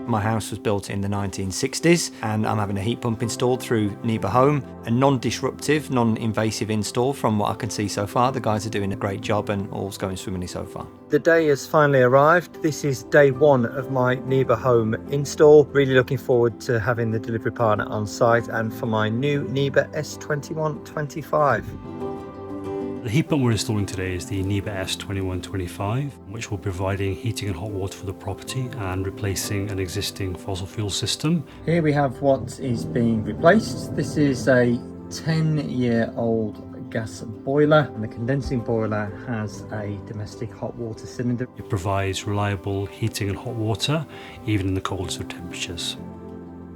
My house was built in the 1960s and I'm having a heat pump installed through NIBE Home. A non-disruptive, non-invasive install from what I can see so far. The guys are doing a great job and all's going swimmingly so far. The day has finally arrived. This is day one of my NIBE Home install. Really looking forward to having the delivery partner on site and for my new NIBE S2125. The heat pump we're installing today is the NIBE S2125, which will be providing heating and hot water for the property and replacing an existing fossil fuel system. Here we have what is being replaced. This is a 10-year-old gas boiler, and the condensing boiler has a domestic hot water cylinder. It provides reliable heating and hot water, even in the coldest of temperatures.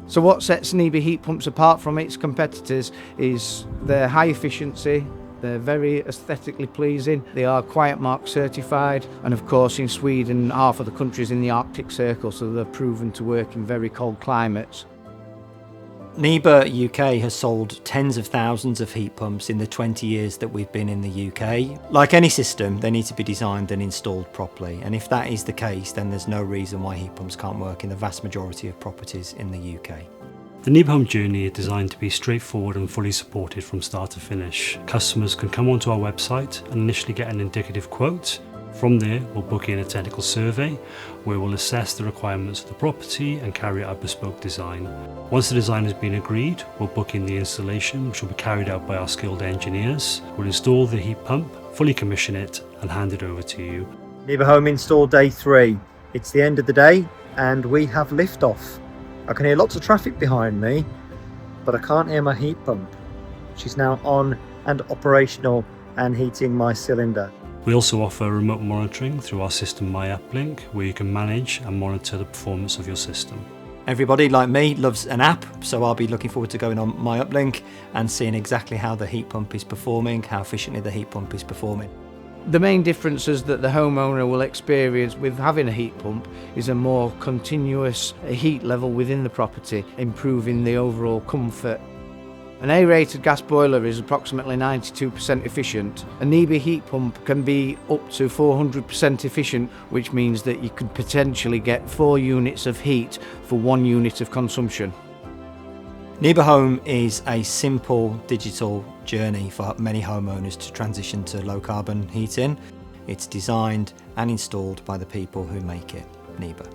So what sets NIBE heat pumps apart from its competitors is their high efficiency. They're very aesthetically pleasing. They are Quiet Mark certified, and of course in Sweden half of the country's in the Arctic Circle, so they're proven to work in very cold climates. NIBE UK has sold tens of thousands of heat pumps in the 20 years that we've been in the UK. Like any system, they need to be designed and installed properly, and if that is the case, then there's no reason why heat pumps can't work in the vast majority of properties in the UK. The NIBE Home journey is designed to be straightforward and fully supported from start to finish. Customers can come onto our website and initially get an indicative quote. From there, we'll book in a technical survey where we'll assess the requirements of the property and carry out a bespoke design. Once the design has been agreed, we'll book in the installation, which will be carried out by our skilled engineers. We'll install the heat pump, fully commission it and hand it over to you. NIBE Home install day 3. It's the end of the day and we have liftoff. I can hear lots of traffic behind me, but I can't hear my heat pump. She's now on and operational and heating my cylinder. We also offer remote monitoring through our system My App link, where you can manage and monitor the performance of your system. Everybody like me loves an app, so I'll be looking forward to going on My Uplink and seeing exactly how the heat pump is performing, how efficiently the heat pump is performing. The main differences that the homeowner will experience with having a heat pump is a more continuous heat level within the property, improving the overall comfort. An A-rated gas boiler is approximately 92% efficient. A NIBE heat pump can be up to 400% efficient, which means that you could potentially get 4 units of heat for 1 unit of consumption. NIBE Home is a simple digital journey for many homeowners to transition to low carbon heating. It's designed and installed by the people who make it, NIBE.